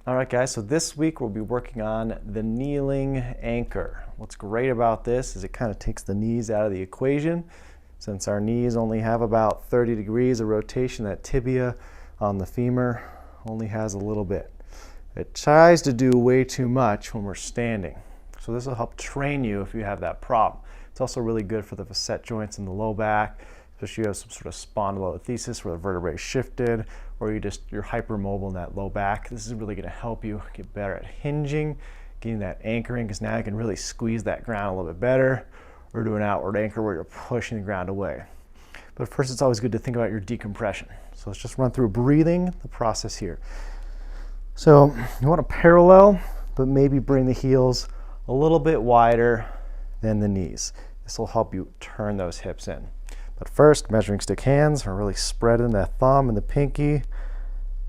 All right, guys, so this week we'll be working on the kneeling anchor. What's great about this is it kind of takes the knees out of the equation. Since our knees only have about 30 degrees of rotation, that tibia on the femur only has a little bit. It tries to do way too much when we're standing. So this will help train you if you have that problem. It's also really good for the facet joints in the low back, especially if you have some sort of spondylolisthesis where the vertebrae shifted, or you're hypermobile in that low back. This is really going to help you get better at hinging, getting that anchoring, because now you can really squeeze that ground a little bit better, or do an outward anchor where you're pushing the ground away. But first, it's always good to think about your decompression. So let's just run through breathing, the process here. So you want to parallel, but maybe bring the heels a little bit wider than the knees. This will help you turn those hips in. But first, measuring stick hands are really spreading that thumb and the pinky.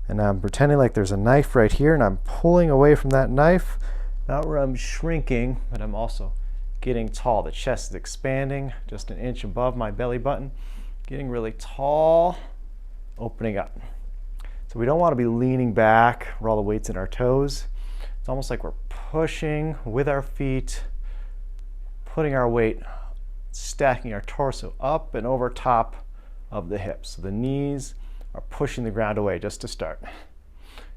And I'm pretending like there's a knife right here, and I'm pulling away from that knife. Not where I'm shrinking, but I'm also getting tall. The chest is expanding just an inch above my belly button. Getting really tall, opening up. So we don't want to be leaning back where all the weight's in our toes. It's almost like we're pushing with our feet, putting our weight, stacking our torso up and over top of the hips. So the knees are pushing the ground away just to start.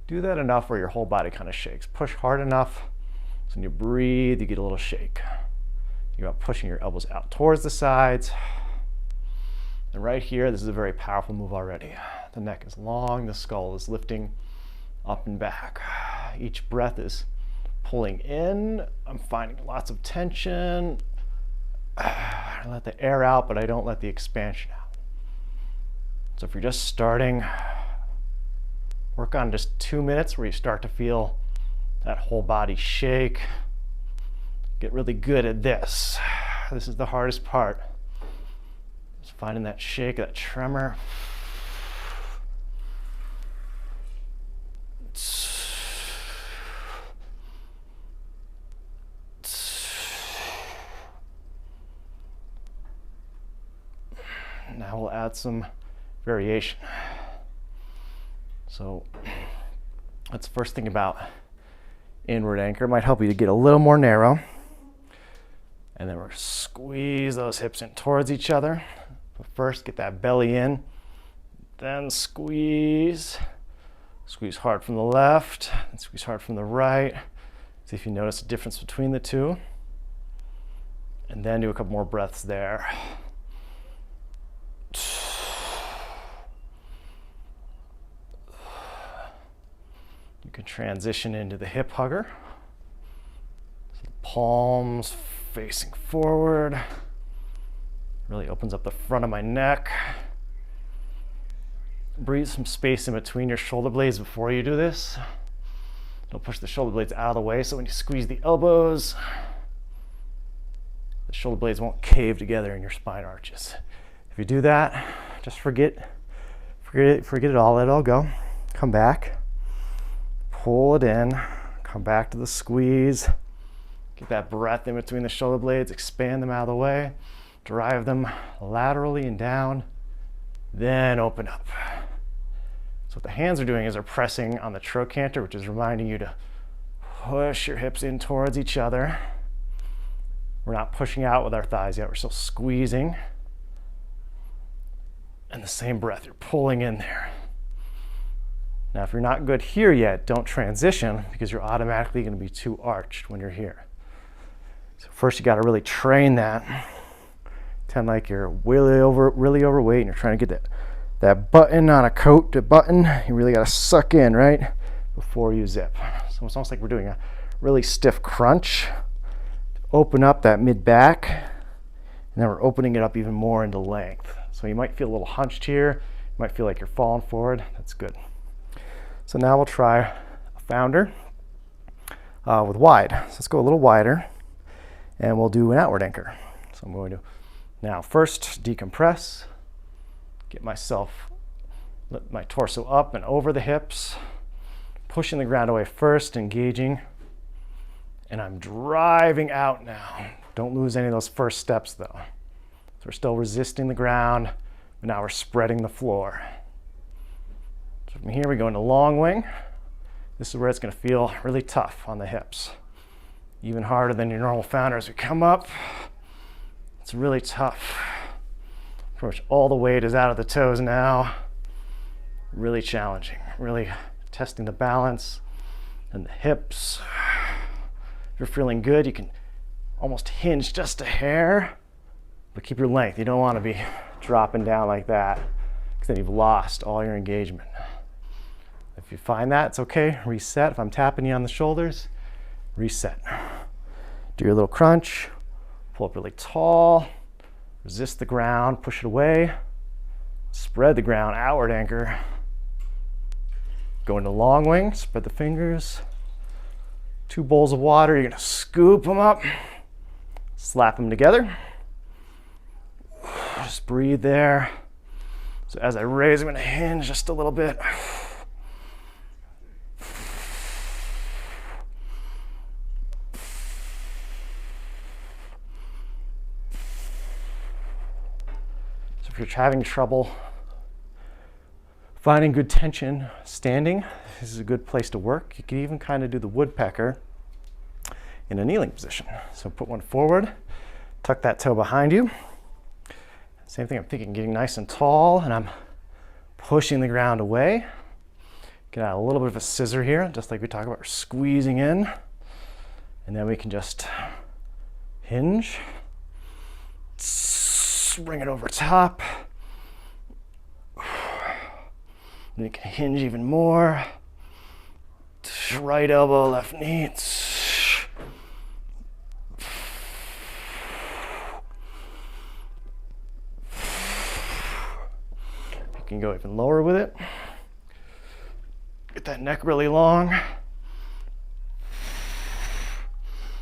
Do that enough where your whole body kind of shakes. Push hard enough so when you breathe, you get a little shake. You're pushing your elbows out towards the sides. And right here, this is a very powerful move already. The neck is long, the skull is lifting up and back. Each breath is pulling in. I'm finding lots of tension. I let the air out, but I don't let the expansion out. So if you're just starting, work on just 2 minutes where you start to feel that whole body shake. Get really good at this. This is the hardest part. Just finding that shake, that tremor. Now we'll add some variation. So let's first think about inward anchor. It might help you to get a little more narrow. And then we're squeeze those hips in towards each other. But first, get that belly in. Then squeeze. Squeeze hard from the left, and squeeze hard from the right. See if you notice a difference between the two. And then do a couple more breaths there. You can transition into the hip hugger. So the palms facing forward. Really opens up the front of my neck. Breathe some space in between your shoulder blades before you do this. Don't push the shoulder blades out of the way, so when you squeeze the elbows, the shoulder blades won't cave together in your spine arches. If you do that, just forget it all, let it all go. Come back, pull it in, come back to the squeeze. Get that breath in between the shoulder blades, expand them out of the way, drive them laterally and down, then open up. So what the hands are doing is they're pressing on the trochanter, which is reminding you to push your hips in towards each other. We're not pushing out with our thighs yet, we're still squeezing. And the same breath, you're pulling in there. Now, if you're not good here yet, don't transition because you're automatically going to be too arched when you're here. So first, you got to really train that. Pretend like you're really overweight and you're trying to get that button on a coat to button. You really got to suck in, right, before you zip. So it's almost like we're doing a really stiff crunch. Open up that mid-back, and then we're opening it up even more into length. So you might feel a little hunched here. You might feel like you're falling forward. That's good. So now we'll try a founder with wide. So let's go a little wider, and we'll do an outward anchor. So I'm going to now first decompress, get let my torso up and over the hips, pushing the ground away first, engaging, and I'm driving out now. Don't lose any of those first steps though. So we're still resisting the ground, but now we're spreading the floor. So from here we go into long wing, This is where it's going to feel really tough on the hips. Even harder than your normal founder. As we come up, it's really tough. Pretty much all the weight is out of the toes now. Really challenging, really testing the balance and the hips. If you're feeling good, you can almost hinge just a hair, but keep your length. You don't want to be dropping down like that, because then you've lost all your engagement. If you find that, it's okay. Reset. If I'm tapping you on the shoulders, reset. Do your little crunch. Pull up really tall. Resist the ground. Push it away. Spread the ground. Outward anchor. Go into long wing. Spread the fingers. 2 bowls of water. You're going to scoop them up. Slap them together. Just breathe there. So as I raise, I'm going to hinge just a little bit. If you're having trouble finding good tension standing, this is a good place to work. You can even kind of do the woodpecker in a kneeling position. So put one forward, tuck that toe behind you. Same thing, I'm thinking getting nice and tall, and I'm pushing the ground away. Get out a little bit of a scissor here, just like we talked about, squeezing in. And then we can just hinge. Bring it over top. Then you can hinge even more. Right elbow, left knee. You can go even lower with it. Get that neck really long.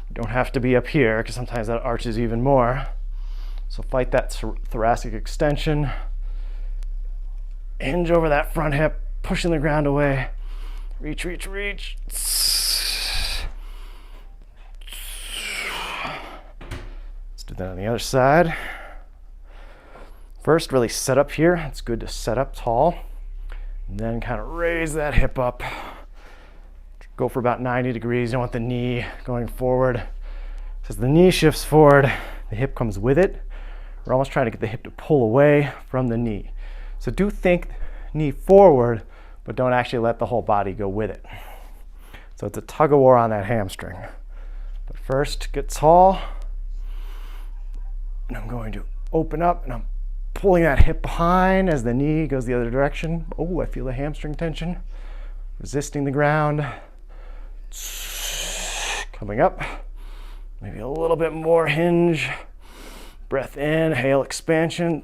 You don't have to be up here, because sometimes that arches even more. So fight that thoracic extension. Hinge over that front hip, pushing the ground away. Reach, reach, reach. Let's do that on the other side. First, really set up here. It's good to set up tall. And then kind of raise that hip up. Go for about 90 degrees. You don't want the knee going forward. As the knee shifts forward, the hip comes with it. We're almost trying to get the hip to pull away from the knee. So do think knee forward, but don't actually let the whole body go with it. So it's a tug of war on that hamstring. But first, get tall. And I'm going to open up, and I'm pulling that hip behind as the knee goes the other direction. Oh, I feel the hamstring tension. Resisting the ground. Coming up. Maybe a little bit more hinge. Breath in, inhale, expansion.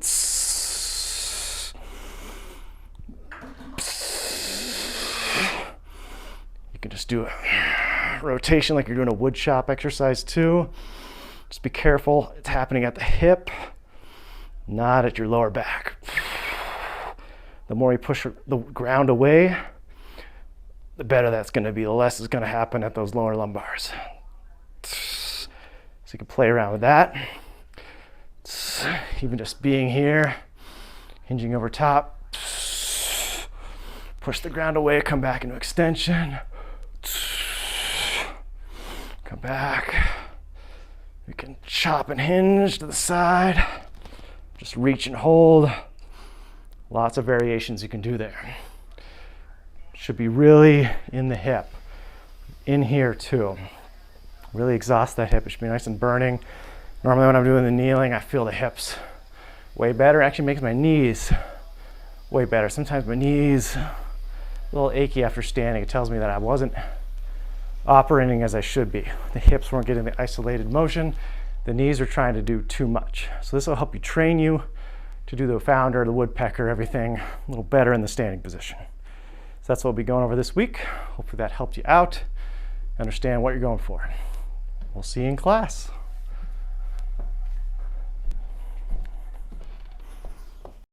You can just do a rotation like you're doing a wood shop exercise too. Just be careful, it's happening at the hip, not at your lower back. The more you push the ground away, the better that's going to be, the less is going to happen at those lower lumbars. So you can play around with that. Even just being here, hinging over top, push the ground away, come back into extension, come back. You can chop and hinge to the side, just reach and hold. Lots of variations you can do there. Should be really in the hip, in here too. Really exhaust that hip, it should be nice and burning. Normally when I'm doing the kneeling, I feel the hips way better. Actually makes my knees way better. Sometimes my knees a little achy after standing. It tells me that I wasn't operating as I should be. The hips weren't getting the isolated motion. The knees are trying to do too much. So this will help you train you to do the founder, the woodpecker, everything a little better in the standing position. So that's what we'll be going over this week. Hopefully that helped you out, understand what you're going for. We'll see you in class.